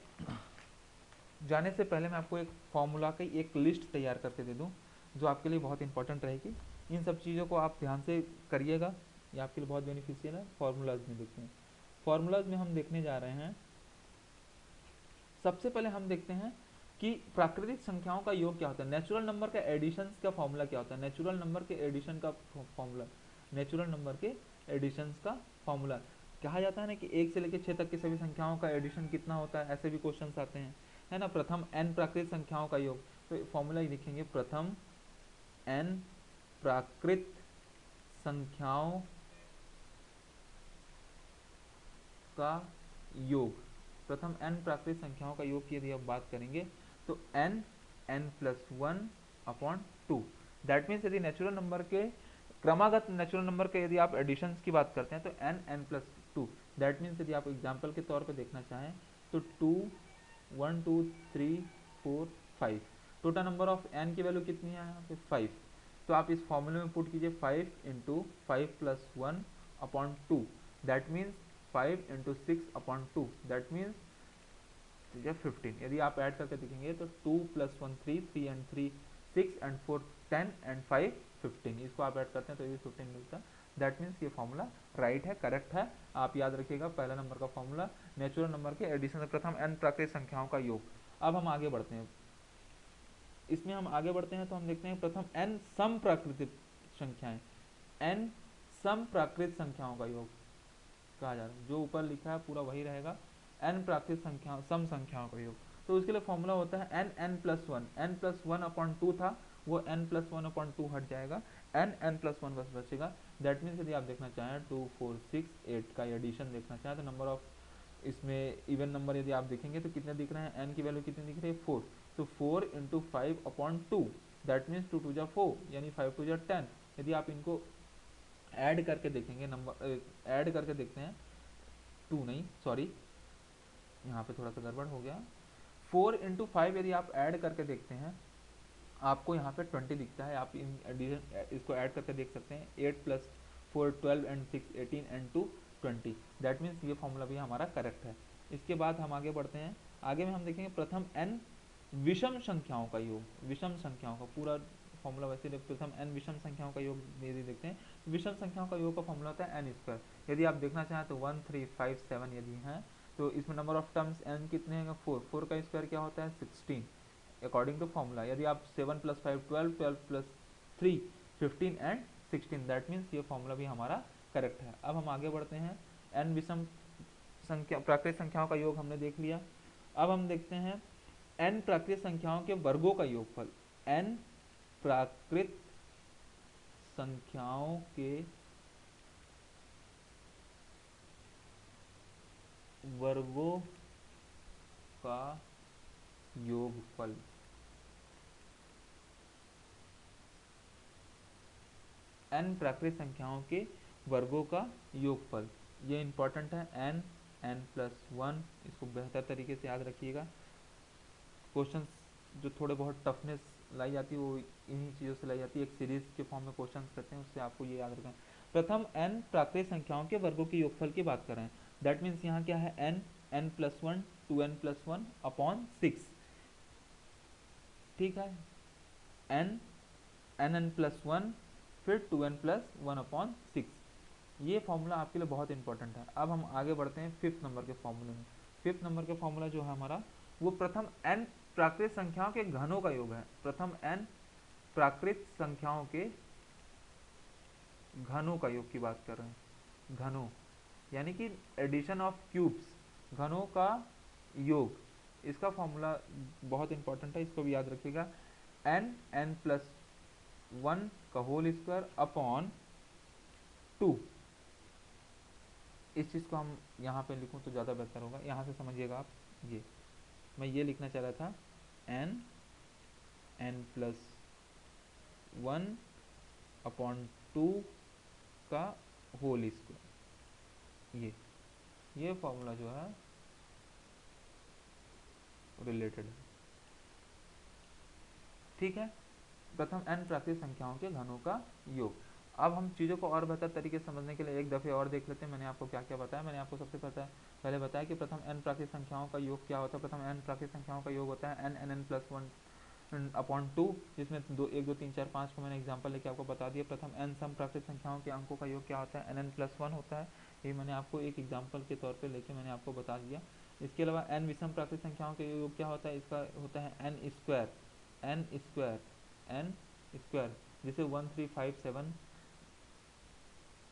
जाने से पहले मैं आपको एक फार्मूला की एक लिस्ट तैयार करके दे दूं जो आपके लिए बहुत इंपॉर्टेंट रहेगी। इन सब चीज़ों को आप ध्यान से करिएगा, ये आपके लिए बहुत बेनिफिशियल है। फार्मूलाज में देखते हैं, फार्मूलाज में हम देखने जा रहे हैं, सबसे पहले हम देखते हैं कि प्राकृतिक संख्याओं का योग क्या होता है, नेचुरल नंबर का एडिशन का फॉर्मूला क्या होता है, नेचुरल नंबर के एडिशन का फॉर्मूला, नेचुरल नंबर के एडिशन का फॉर्मूला कहा जाता है ना कि 1 से लेकर 6 तक की सभी संख्याओं का एडिशन कितना होता है, ऐसे भी क्वेश्चन आते हैं, है ना। प्रथम n प्राकृतिक संख्याओं का योग, तो फॉर्मूला ही लिखेंगे, प्रथम n प्राकृत संख्याओं का योग, प्रथम n प्राकृतिक संख्याओं का योग की यदि आप बात करेंगे तो n n+1/2, दैट मीन्स यदि नेचुरल नंबर के क्रमागत नेचुरल नंबर के यदि आप एडिशंस की बात करते हैं तो n n+2, दैट मीन्स यदि आप एग्जाम्पल के तौर पे देखना चाहें तो 2 1 2 3 4 5, टोटल नंबर ऑफ n की वैल्यू कितनी है यहाँ पे 5, तो आप इस फॉर्मूले में पुट कीजिए 5 × 5 + 1/2, दैट मीन्स 5 × 6/2, दैट मीन्स 15। यदि आप ऐड करके देखेंगे तो 2 + 1 3, 3 and 3 6 and 4 10 and 5 15, इसको आप ऐड करते हैं तो ये भी 15 मिलता है, दैट मीन्स ये फॉर्मूला राइट है, करेक्ट है। आप याद रखिएगा पहला नंबर का फॉर्मूला नेचुरल नंबर के एडिशन, प्रथम n प्राकृतिक संख्याओं का योग। अब हम आगे बढ़ते हैं, इसमें हम आगे बढ़ते हैं तो हम देखते हैं प्रथम n सम प्राकृतिक संख्याएं, n सम प्राकृतिक संख्याओं का योग कहा जा रहा है, जो ऊपर लिखा है पूरा वही रहेगा, n प्राकृतिक संख्या सम संख्याओं का योग। तो उसके लिए फॉर्मूला होता है n n+1, n+1/2 था वो n+1/2 हट जाएगा, n प्लस वन बस बचेगा। दैट मीन्स यदि आप देखना चाहें 2 4 6 8 का एडिशन देखना चाहें तो नंबर ऑफ इसमें इवन नंबर यदि आप देखेंगे तो कितने दिख रहे हैं, n की वैल्यू कितनी दिख रही है 4। तो 4 इंटू 5 अपॉन 2 दैट मीन्स 2 टू जा 4 यानी 5 टू जा 10। यदि आप इनको ऐड करके देखेंगे, नंबर ऐड करके देखते हैं, 2 नहीं सॉरी यहाँ पे थोड़ा सा गड़बड़ हो गया। 4 इंटू 5 यदि आप ऐड करके देखते हैं आपको यहाँ पे 20 दिखता है। आप इन एडिशन इसको ऐड करके देख सकते हैं, 8 plus 4 12 and 6 18 and 2 20। That means ये फॉर्मूला भी हमारा करेक्ट है। इसके बाद हम आगे बढ़ते हैं, आगे में हम देखेंगे प्रथम n विषम संख्याओं का योग, विषम संख्याओं का पूरा फॉर्मूला वैसे प्रथम n विषम संख्याओं का योग यदि देखते हैं, विषम संख्याओं का योग का फॉर्मूला होता है n स्क्वायर। यदि आप देखना चाहें तो 1 3 5 7 यदि हैं तो इसमें नंबर ऑफ टर्म्स n कितने हैं 4, 4 का स्क्वायर क्या होता है 16 अकॉर्डिंग टू फॉर्मूला। यदि आप 7 plus 5 12, 12 plus 3 15 and 16, that means ये फॉर्मूला भी हमारा करेक्ट है। अब हम आगे बढ़ते हैं, n विषम संख्या प्राकृतिक संख्याओं का योग हमने देख लिया। अब हम देखते हैं n प्राकृतिक संख्याओं के वर्गों का योगफल। n प्राकृत संख्याओं के वर्गों का योगफल। n प्राकृतिक संख्याओं के वर्गों का योगफल, ये इंपॉर्टेंट है। n n प्लस वन, इसको बेहतर तरीके से याद रखिएगा। क्वेश्चंस जो थोड़े बहुत टफनेस लाई जाती है वो इन्हीं चीज़ों से लाई जाती है, एक सीरीज के फॉर्म में क्वेश्चंस करते हैं, उससे आपको ये याद रखना है। प्रथम n प्राकृतिक संख्याओं के वर्गों के योगफल की बात करें, दैट मीन्स यहाँ क्या है n n plus one 2n plus one upon 6, ठीक है। n n प्लस वन फिर 2n प्लस वन अपॉन 6, ये फॉर्मूला आपके लिए बहुत इंपॉर्टेंट है। अब हम आगे बढ़ते हैं फिफ्थ नंबर के फॉर्मूले में। फिफ्थ नंबर के फॉर्मूला जो है हमारा वो प्रथम n प्राकृतिक संख्याओं के घनों का योग है। प्रथम n प्राकृतिक संख्याओं के घनों का योग की बात कर रहे हैं, घनों यानी कि एडिशन ऑफ क्यूब्स, घनों का योग। इसका फॉर्मूला बहुत इंपॉर्टेंट है, इसको भी याद रखिएगा। n n प्लस वन का होल स्क्वायर अपॉन 2। इस चीज़ को हम यहाँ पे लिखूँ तो ज़्यादा बेहतर होगा, यहाँ से समझिएगा आप। ये मैं ये लिखना चाह रहा था n n plus one upon 2 का होल स्क्वायर, ये फॉर्मूला जो है रिलेटेड है, ठीक है। प्रथम n प्राकृतिक संख्याओं के घनों का योग। अब हम चीज़ों को और बेहतर तरीके से समझने के लिए एक दफ़े और देख लेते हैं। मैंने आपको क्या क्या बताया, मैंने आपको सबसे पहले बताया कि प्रथम n प्राकृतिक संख्याओं का योग क्या होता है। प्रथम n प्राकृतिक संख्याओं का योग होता है n n n plus one upon 2, जिसमें 1 2 3 4 5 को मैंने एग्जांपल लेके आपको बता दिया। प्रथम n सम प्राकृतिक संख्याओं के अंकों का योग क्या होता है n n प्लस वन होता है, ये मैंने आपको एक एग्जांपल के तौर पे लेके मैंने आपको बता दिया। इसके अलावा n विषम प्राकृतिक संख्याओं के योग क्या होता है, इसका होता है n square, n square n square, जैसे 1357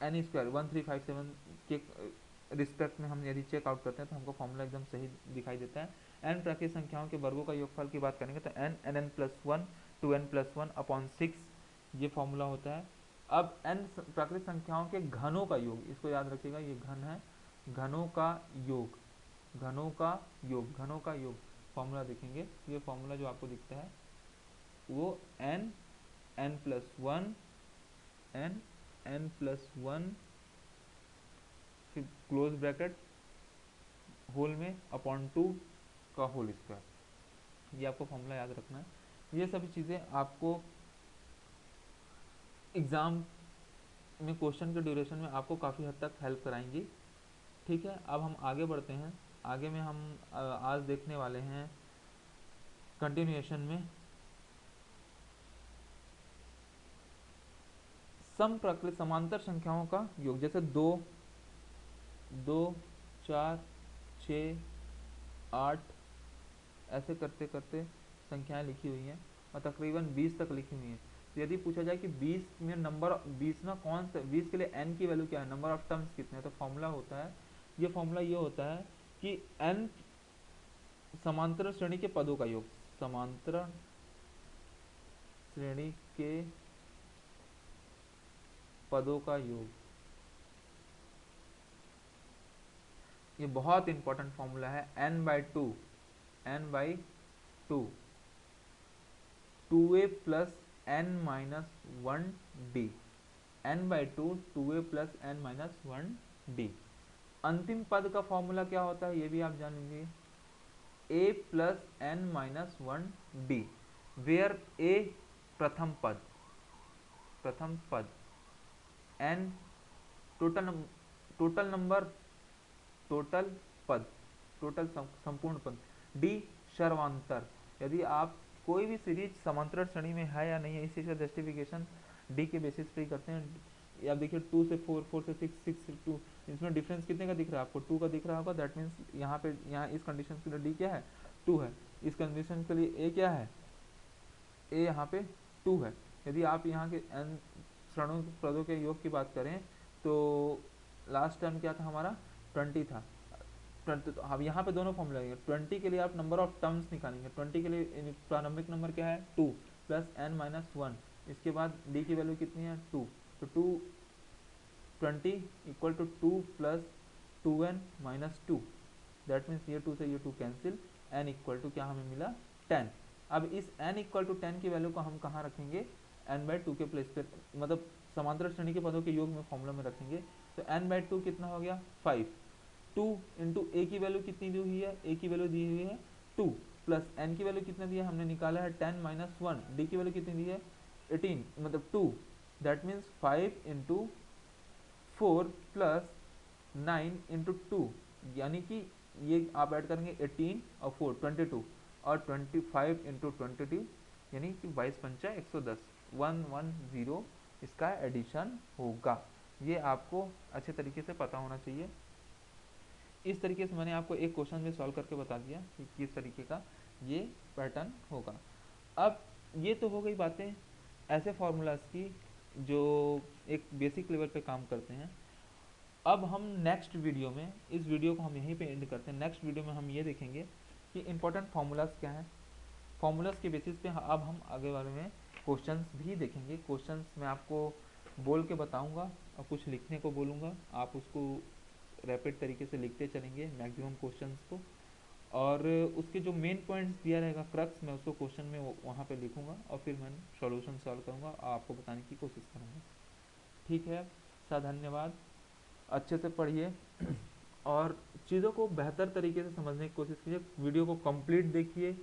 n स्क्वायर 1357 के रिस्पेक्ट में हम यदि चेकआउट करते हैं तो हमको फॉर्मूला एकदम सही दिखाई देता है। n प्राकृतिक संख्याओं के वर्गों का योगफल की बात करेंगे तो n n n plus one 2n plus one upon 6, ये फॉर्मूला होता है। अब n प्राकृतिक संख्याओं के घनों का योग, इसको याद रखिएगा, ये घन है, घनों का योग, घनों का योग, घनों का योग फॉर्मूला देखेंगे, ये फॉर्मूला जो आपको दिखता है वो n n plus one n n plus one फिर क्लोज ब्रैकेट होल में अपॉन 2 का होल स्क्वायर, ये आपको फॉर्मूला याद रखना है। ये सभी चीज़ें आपको एग्ज़ाम में क्वेश्चन के ड्यूरेशन में आपको काफ़ी हद तक हेल्प कराएंगी, ठीक है। अब हम आगे बढ़ते हैं, आगे में हम आज देखने वाले हैं कंटिन्यूएशन में सम प्राकृतिक समांतर संख्याओं का योग, जैसे 2 2 4 6 8 ऐसे करते करते संख्याएं लिखी हुई हैं और तकरीबन 20 तक लिखी हुई हैं। तो यदि पूछा जाए कि 20 में नंबर 20 ना कौन सा, 20 के लिए n की वैल्यू क्या है, नंबर ऑफ टर्म्स कितने हैं, तो फॉर्मूला होता है, ये फॉर्मूला ये होता है कि n समांतर श्रेणी के पदों का योग, समांतर श्रेणी के पदों का योग। ये बहुत इंपॉर्टेंट फॉर्मूला है, n/2, n/2, 2a plus n minus 1d, n/2 2a plus n minus 1d। अंतिम पद का फॉर्मूला क्या होता है ये भी आप जान लीजिए, a plus n minus 1d, where a प्रथम पद, n टोटल नंबर, टोटल पद, टोटल संपूर्ण पद, डी सर्वांतर। यदि आप कोई भी सीरीज समांतर श्रेणी में है या नहीं है, इस चीज का जस्टिफिकेशन डी के बेसिस पे ही करते हैं। ये आप देखिए 2 से 4, 4 से 6, 6 से 2, इसमें डिफरेंस कितने का दिख रहा है आपको, 2 का दिख रहा होगा। दैट मीन्स यहाँ पे, यहाँ इस कंडीशन के लिए डी क्या है, 2 है। इस कंडीशन के लिए ए क्या है, ए यहाँ पे 2 है। यदि आप यहाँ के एन श्रेणियों पदों के योग की बात करें तो लास्ट टर्म क्या था हमारा, 20 था। 20, तो अब यहाँ पे दोनों फॉर्मूला है। 20 के लिए आप नंबर ऑफ टर्म्स निकालेंगे, 20 के लिए प्रारंभिक नंबर क्या है 2 प्लस n माइनस 1, इसके बाद d की वैल्यू कितनी है 2, तो 20 equal to 2 plus 2n minus 2, that means ये 2 से ये 2 कैंसिल, n इक्वल टू क्या हमें मिला 10। अब इस n इक्वल टू 10 की वैल्यू को हम कहाँ रखेंगे, n/2 के प्लेस पे, मतलब समांतर श्रेणी के पदों के योग में फॉर्मूला में रखेंगे। तो n/2 कितना हो गया 5, 2 इंटू ए की वैल्यू कितनी दी हुई है, ए की वैल्यू दी हुई है 2, प्लस एन की वैल्यू कितना दिया हमने निकाला है 10 माइनस 1, डी की वैल्यू कितनी दी है 18, मतलब 2, that means 5 into 4 plus 9 into 2, यानी कि ये आप ऐड करेंगे 18 और 4 22, और 25 इंटू 22, यानी कि 22 पंचा 110, 110 इसका एडिशन होगा। ये आपको अच्छे तरीके से पता होना चाहिए। इस तरीके से मैंने आपको एक क्वेश्चन में सॉल्व करके बता दिया कि किस तरीके का ये पैटर्न होगा। अब ये तो हो गई बातें ऐसे फार्मूलाज की जो एक बेसिक लेवल पे काम करते हैं। अब हम नेक्स्ट वीडियो में, इस वीडियो को हम यहीं पे एंड करते हैं। नेक्स्ट वीडियो में हम ये देखेंगे कि इंपॉर्टेंट फार्मूलाज क्या हैं, फार्मूलाज के बेसिस पे अब हम आगे वाले में क्वेश्चंस भी देखेंगे। क्वेश्चंस मैं आपको बोल के बताऊंगा और कुछ लिखने को बोलूँगा, आप उसको रैपिड तरीके से लिखते चलेंगे मैक्सिमम क्वेश्चंस को, और उसके जो मेन पॉइंट्स दिया रहेगा क्रक्स, मैं उसको क्वेश्चन में वहाँ पे लिखूंगा और फिर मैं सॉल्यूशन सॉल्व करूँगा और आपको बताने की कोशिश करूँगा। ठीक है सर, धन्यवाद। अच्छे से पढ़िए और चीज़ों को बेहतर तरीके से समझने की कोशिश कीजिए। वीडियो को कंप्लीट देखिए,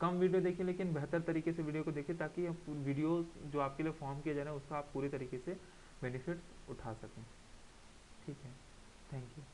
कम वीडियो देखिए लेकिन बेहतर तरीके से वीडियो को देखिए, ताकि वीडियो जो आपके लिए फॉर्म किया जा रहा है उसका आप पूरी तरीके से बेनिफिट्स उठा सकें। ठीक है, थैंक यू।